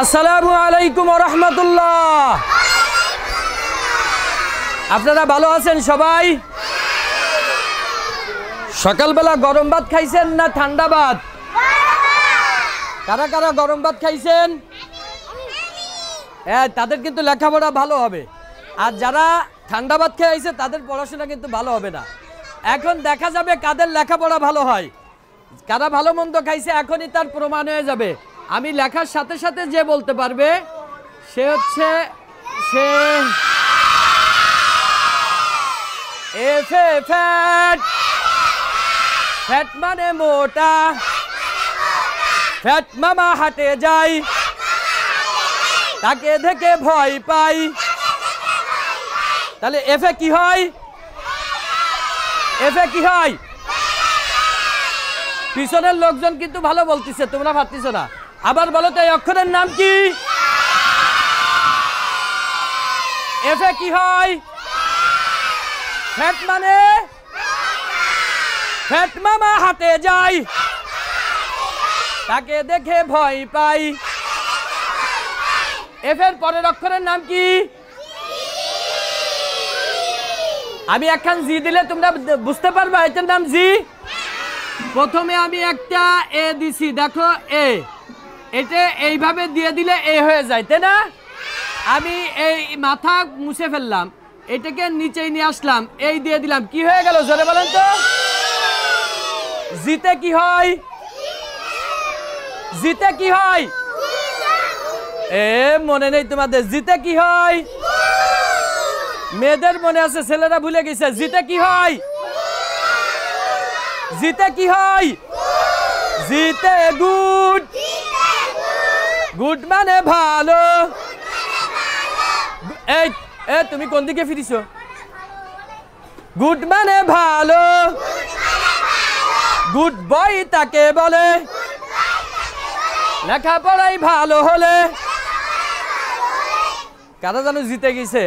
আসসালামু আলাইকুম ওয়া রাহমাতুল্লাহ। আপনারা ভালো আছেন সবাই? সকালবেলা গরম ভাত খাইছেন না ঠান্ডা ভাত? কারা কারা গরম ভাত খাইছেন? হ্যাঁ, তাদের কিন্তু লেখাপড়া ভালো হবে। আর যারা ঠান্ডা ভাত খেয়ে আইছে তাদের পড়াশোনা কিন্তু ভালো হবে না। এখন দেখা যাবে কাদের লেখাপড়া ভালো হয়, কারা ভালো মন্দ খাইছে এখনই তার প্রমাণ হয়ে যাবে। আমি লেখার সাথে সাথে যে বলতে পারবে সে হচ্ছে ফ্যাট। ফ্যাট মানে মোটা। ফ্যাট মামা হাটে যাই, তাকে দেখে ভয় পাই। তাহলে এফে কি হয়? এফে কি হয়? পিছনের লোকজন কিন্তু ভালো বলতেছে, তোমরা ভাবতেছো না। আবার বলো তো এই অক্ষরের নাম কি? এফে কি হয়? ফ্যাট মানে ফ্যাট মামা হাটে যাই, তাকে দেখে ভয় পাই। এফের পরের অক্ষরের নাম কি? আমি একখান জি দিলে তোমরা বুঝতে পারবা এটার নাম জি। প্রথমে আমি একটা এ দিছি, দেখো এ, এটা এইভাবে দিয়ে দিলে এ হয়ে যায়, তাই না? আমি এই মাথা মুছে ফেললাম, এটাকে নিচে নিয়ে আসলাম, এই দিয়ে দিলাম, কি হয়ে গেল জোরে বলেন তো? জিতে কি হয়? জিতে কি হয়? এ মনে নেই তোমাদের? জিতে কি হয়? মেয়েদের মনে আছে, ছেলেরা ভুলে গেছে। জিতে কি হয়? জিতে কি হয়? জিতে গুড। গুড মানে ভালো। এই তুমি কোন দিকে ফিরিছো? গুড মানে ভালো। গুড বয় তাকে বলে, লেখাপড়াই ভালো হলে। কারা যেন জিতে গেছে?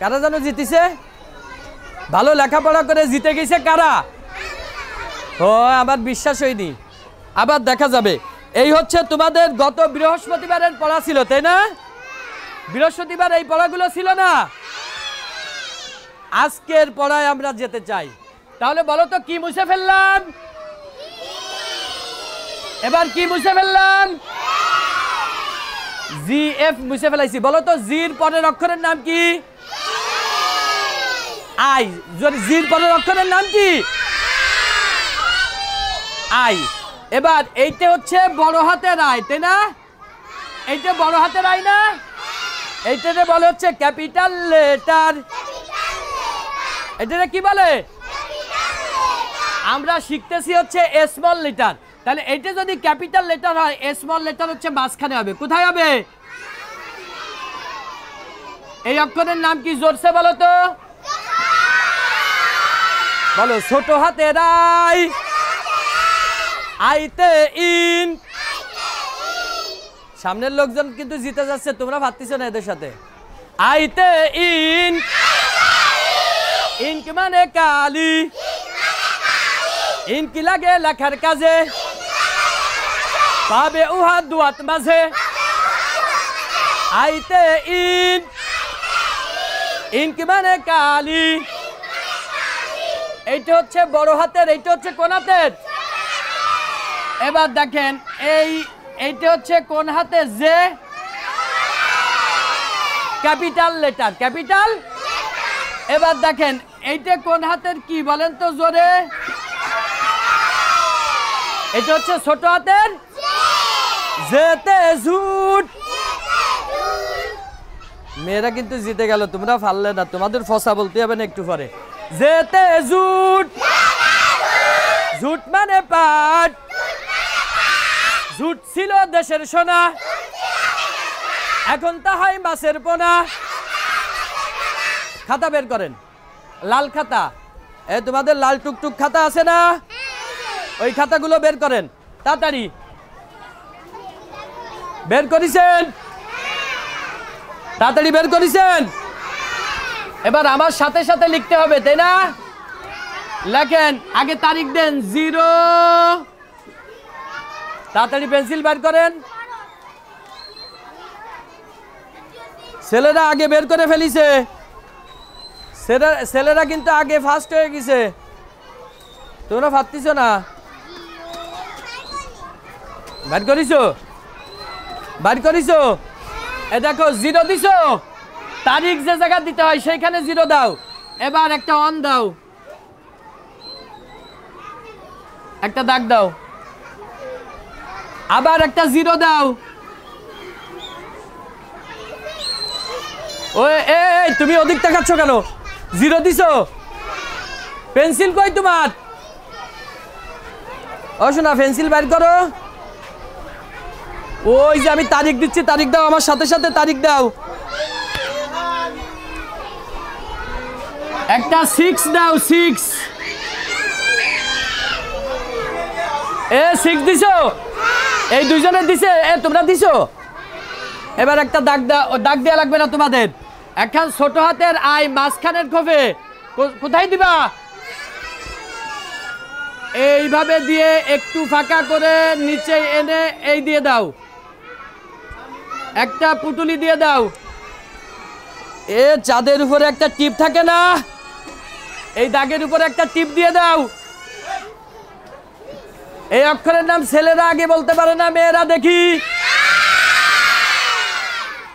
কারা যেন জিতেছে? ভালো লেখাপড়া করে জিতে গেছে কারা? ও আবার বিশ্বাস হয়নি, আবার দেখা যাবে। এই হচ্ছে তোমাদের গত বৃহস্পতিবারের পড়া ছিল, তাই না? বৃহস্পতিবার এই পড়াগুলো ছিল না। আজকের পড়ায় আমরা যেতে চাই। তাহলে বলো তো কি মুছে ফেললাম? এবার কি মুছে ফেললাম? জি এফ মুছে ফেলাইছি। বলো তো জির পরের অক্ষরের নাম কি? আই। জির পরের অক্ষরের নাম কি? আই। এবার এইটা হচ্ছে বড় হাতের আই, তাই না? এইটা বড় হাতের আই না? এইটাকে বলে হচ্ছে ক্যাপিটাল লেটার। এটাকে কি বলে? আমরা শিখতেছি হচ্ছে স্মল লেটার। তাহলে এইটা যদি ক্যাপিটাল লেটার হয়, স্মল লেটার হচ্ছে মাঝখানে হবে। কোথায় হবে? এই অক্ষরের নাম কি? জোরসে বলো তো। বলো ছোট হাতের আই। আইতে ইন। সামনের লোকজন কিন্তু জিতে যাচ্ছে, তোমরা ভাবতেছো না এদের সাথে। আইতে ইন। ইনক মানে কালি। ইনকি লাগে লেখার কাজে, পাবে উহা দুয়াত মাঝে। আইতে ইন। ইনক মানে কালি। এইটা হচ্ছে বড় হাতের, এইটা হচ্ছে কোন হাতের? এবার দেখেন এইটা হচ্ছে কোন হাতে? যে ক্যাপিটাল লেটার, ক্যাপিটাল। এবার দেখেন এইটা কোন হাতের কি বলেন তো জোরে? এটা হচ্ছে ছোট হাতের জেতে ঝুট। মেয়েরা কিন্তু জিতে গেল, তোমরা পারলে না। তোমাদের ফসা বলতে হবে না একটু পরে। জেতে ঝুট। ঝুট মানে পাট। ঝুট ছিল দেশের সোনা, এখন তা হয় মাছের পোনা। খাতা বের করেন, লাল খাতা। তোমাদের লাল টুকটুক খাতা আছে না? ওই খাতাগুলো বের করেন তাড়াতাড়ি। বের করেছেন? তাড়াতাড়ি বের করেছেন? এবার আমার সাথে সাথে লিখতে হবে, তাই না? লেখেন, আগে তারিখ দেন 0। তাড়াতাড়ি পেন্সিল বের করেন। ছেলেরা আগে বের করে ফেলিছে, ছেলেরা কিন্তু আগে ফার্স্ট হয়ে গেছে, তোমরা পারতিস না। বাইর করিছো, বাইর করিছো। এ দেখো জিরো দিছো, তারিখ যে জায়গা দিতে হয় সেইখানে জিরো দাও। এবার একটা অন দাও, একটা দাগ দাও, আবার একটা জিরো দাও। ওই এই তুমি অধিক টাকাচ্ছ কেন? জিরো দিছো, পেন্সিল কই তোমার? ও শোনা, পেন্সিল বাইর করো। ওই যে আমি তারিখ দিচ্ছি, তারিখ দাও, আমার সাথে সাথে তারিখ দাও। একটা 6 দাও, 6। এ 6 দিছো, এই দুইজনে দিছে, এ তোমরা দিছো। এবার একটা দাগ দাও, দাগ দেওয়া লাগবে না তোমাদের। এখন ছোট হাতের আই মাঝখানের খোপে কোথায় দিবা? এইভাবে দিয়ে একটু ফাঁকা করে নিচে এনে এই দিয়ে দাও, একটা পুটুলি দিয়ে দাও। এ চাঁদের উপরে একটা টিপ থাকে না, এই দাগের উপরে একটা টিপ দিয়ে দাও। এই অক্ষরের নাম ছেলেরা আগে বলতে পারে না, মেয়েরা দেখি।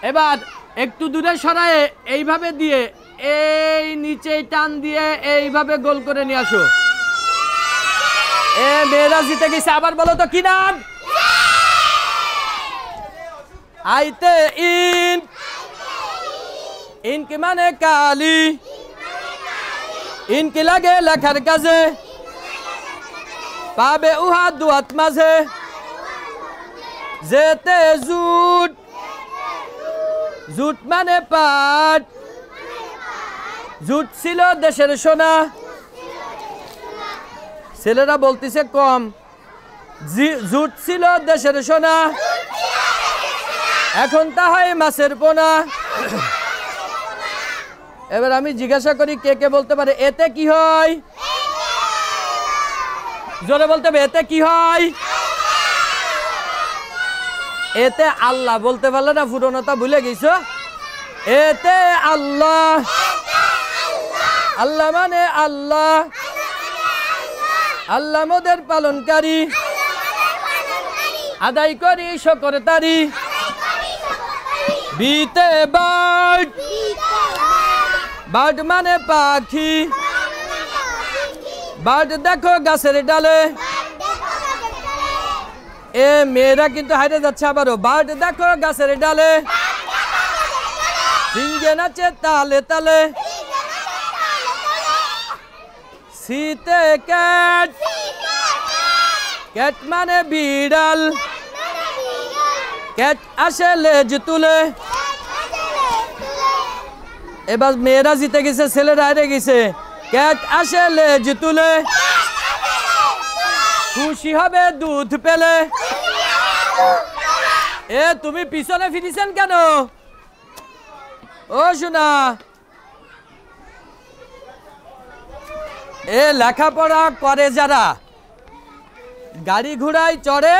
এবার একটু দূরে সরায়ে এইভাবে দিয়ে এই নিচে টান দিয়ে এইভাবে গোল করে নিয়ে আসো। এ মেয়েরা জিতে গেছে। আবার বলো তো কি নাম? আইতে ইন, ইনকি মানে কালি, ইনকি লাগে লেখার কাজে, পাবে উহা দুহাত মাঝে, যেতে জুট, জুট মানে পাট, জুট ছিল দেশের সোনা। ছেলেরা বলতেছে কম, জুট ছিল দেশের সোনা, এখন তা হয় মাছের পোনা। এবার আমি জিজ্ঞাসা করি কে কে বলতে পারে এতে কি হয়? জোরে বলতে হবে, এতে কি হয়? এতে আল্লাহ। বলতে পারলে না, পুরনোটা ভুলে গেছো। এতে আল্লাহ, আল্লাহ মানে আল্লাহ, আল্লাহ মোদের পালনকারী, আদায় করি শকর তারি। বিতে বার্ড, বার্ড মানে পাখি, বার্ড দেখো গাছের ডালে। এ মেয়েরা কিন্তু হাইরে যাচ্ছে আবারও। বার্ড দেখো গাছের ডালে, সিংহে নাচে তালে তালে। শীতে ক্যাট, ক্যাট মানে বিড়াল, ক্যাট আসে লেজ তুলে। এবার মেয়েরা জিতে গেছে, ছেলেরা হারে গেছে। ক্যাট আসে লেজ তুলে, খুশি হবে দুধ পেলে। এ তুমি পিছনে ফিরেছেন কেন? ও শোনা, এ লেখাপড়া করে যারা, গাড়ি ঘোড়ায় চড়ে,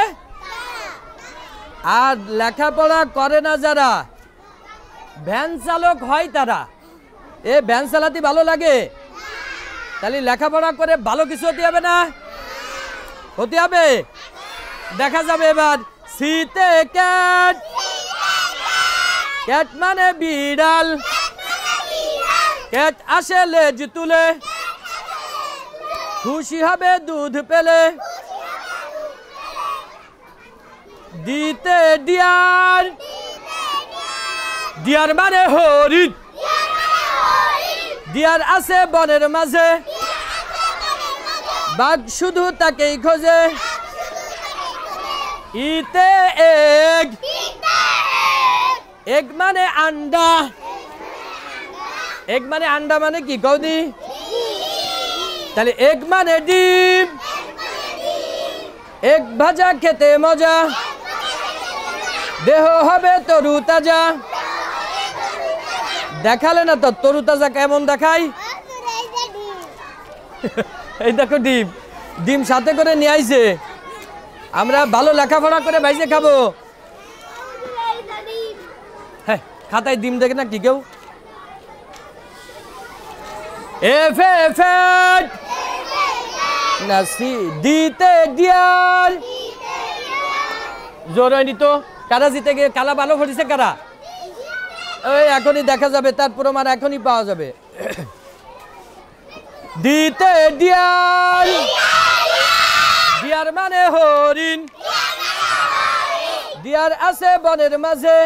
আর লেখাপড়া করে না যারা, ভ্যান চালক হয় তারা। এ ভ্যান চালাতে ভালো লাগে? তাহলে লেখাপড়া করে ভালো কিছু হতে হবে না? হতে হবে। দেখা যাবে এবার। শীতে ক্যাট, ক্যাট মানে বিড়াল, ক্যাট আসে লেজ তুলে, খুশি হবে দুধ পেলে। দিতে ডিয়ার, ডিয়ার মানে হরিণ, ডিয়ার আছে বনের মাঝে, বাঘ শুধু তাকেই খোঁজে। ইতে এগ, এগ মানে আন্ডা, এগ মানে আন্ডা মানে কি কৌদি? তাহলে এগ মানে ডিম, এগ ভাজা খেতে মজা, দেহ হবে তরু তাজা। দেখালে না তো তরু তাজা কেমন দেখায়? এই দেখো ডিম, ডিম সাথে করে নিয়ে আইছে। আমরা ভালো লেখাপড়া করে বাইসে খাবো। হ্যাঁ খাতায় ডিম দেখে না কি কেউ এফ এফ নাসি দিতে দিয়াল জোর হয়নি তো কারা জিতে গিয়ে কালা ভালো পড়েছে কারা ওই এখনই দেখা যাবে তার প্রমাণ এখনই পাওয়া যাবে দিতে দিয়াল দিয়ার মানে হরিণ দিয়ার আছে বনের মাঝে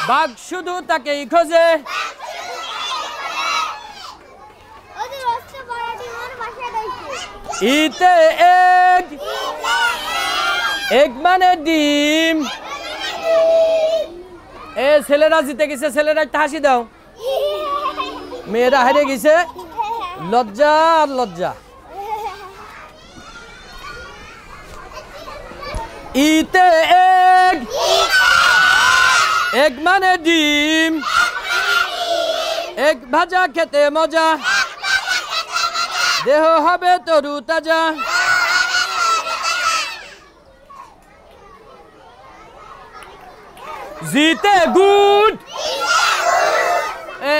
বাঘ শুধু তাকেই খোঁজে ইতে এক মানে ডিম এ ছেলেরা জিতে গেছে ছেলেরা একটা হাসি দাও মেয়েরা হেরে গেছে লজ্জা আর লজ্জা ইতে এক মানে ডিম এক ভাজা খেতে মজা দেহ হবে তরু তাজা জিতে গুড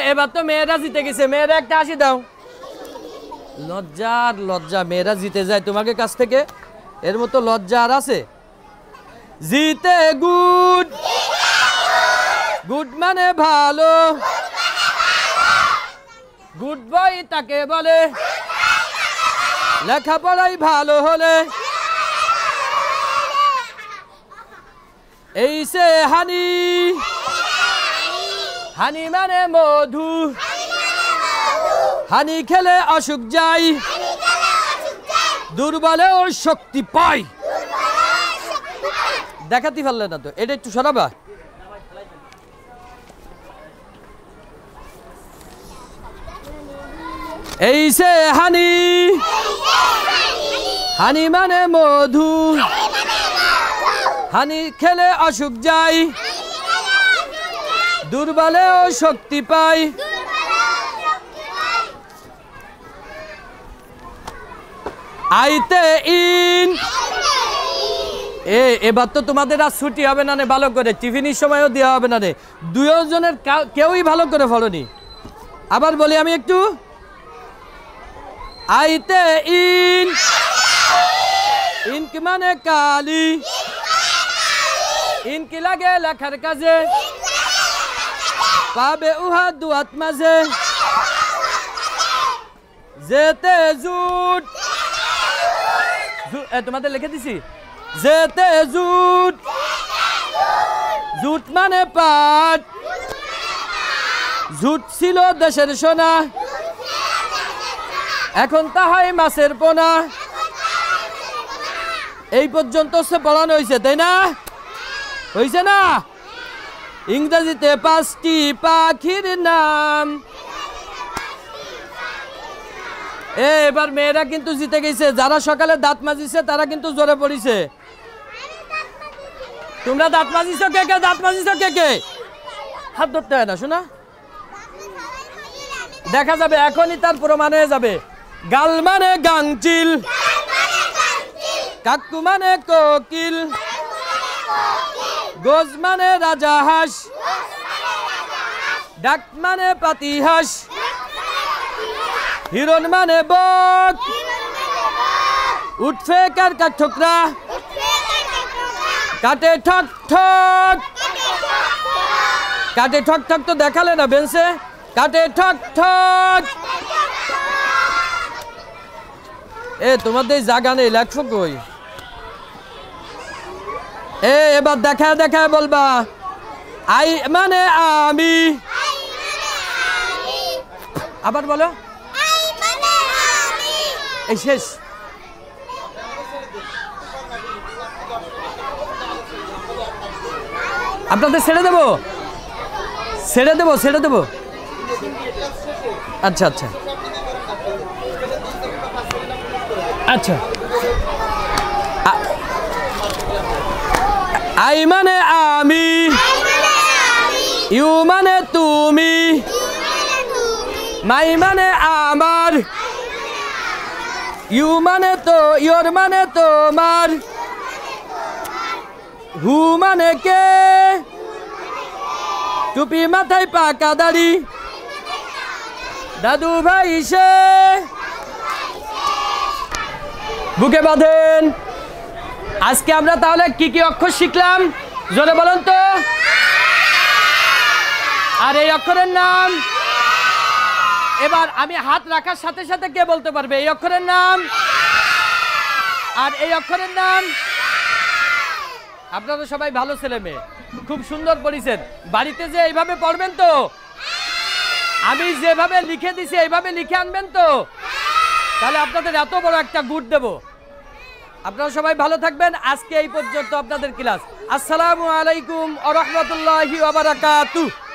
এবার তো মেয়েরা জিতে গেছে মেয়েরা একটা হাসি দাও লজ্জা আর লজ্জা মেয়েরা জিতে যায় তোমাকে কাছ থেকে এর মতো লজ্জা আর আছে জিতে গুড গুড মানে ভালো গুড বয় তাকে বলে লেখাপড়াই ভালো হলে এই সে হানি হানি মানে মধু হানি খেলে অসুখ যায় দুর্বলে ওর শক্তি পায় দেখাতে পারলে না তো এটা একটু সরাবা এই সে হানি হানি মানে মধু হানি খেলে অসুখ যায় দুর্বলে ও শক্তি পায় আইতে ইন এবার তো তোমাদের আর ছুটি হবে না ভালো করে টিফিনের সময়ও দেওয়া হবে না রে দুজনের কেউই ভালো করে ফলনি আবার বলি আমি একটু আইতে ইন ইনকি মানে কালি ইনকি লাগে লেখার কাজে পাবে উহা দুয়াত মাঝে যেতে জুট তোমাদের লিখে দিছি যেতে জুট জুট মানে পাট জুট ছিল দেশের সোনা এখন তা হয় মাছের পোনা এই পর্যন্ত সে পড়ানো হয়েছে তাই না হয়েছে না ইংরেজিতে 5টি পাখির নাম এবার মেয়েরা কিন্তু জিতে গেছে যারা সকালে দাঁত মাজিছে তারা কিন্তু জোরে পড়িছে তোমরা দাঁত মাজিছো কে কে দাঁত মাজিছো কে কে হাত ধরতে হয় না শোনা দেখা যাবে এখনই তার প্রমাণ হয়ে যাবে গাল মানে গাংচিল কাকু মানে কোকিল গোজ মানে রাজা হাঁস ডাক মানে পাতি হাঁস হিরণ মানে বক উঠবে কার কার ঠোকরা কাটে ঠক ঠক কাটে ঠক ঠক তো দেখালে না বেঞ্চে কাটে ঠক ঠক তোমাদের জায়গা নেই লেখো কই এবার দেখা দেখা বলবা আই মানে আমি আবার বলো এই শেষ আপনাদের ছেড়ে দেবো আচ্ছা আচ্ছা আচ্ছা আই মানে আমি ইউ মানে তুমি মাই মানে আমার ইউ মানে তো ইয়োর মানে তোমার হু মানে কে টুপি মাথায় পাকা দাড়ি, দাদু ভাই সে বুকে বাঁধেন। আজকে আমরা তাহলে কি কি অক্ষর শিখলাম জোরে বলেন তো? আর এই অক্ষরের নাম, এবার আমি হাত রাখার সাথে সাথে কে বলতে পারবে এই অক্ষরের নাম? আর এই অক্ষরের নাম? আপনারা সবাই ভালো ছেলে মেয়ে, খুব সুন্দর পড়েছেন। বাড়িতে যে এইভাবে পড়বেন তো? আমি যেভাবে লিখে দিছি এইভাবে লিখে আনবেন তো? তাহলে আপনাদের এত বড় একটা গুড দেব। আপনারা সবাই ভালো থাকবেন। আজকে এই পর্যন্ত আপনাদের ক্লাস। আসসালামু আলাইকুম ওয়া রাহমাতুল্লাহি ওয়া বারাকাতুহু।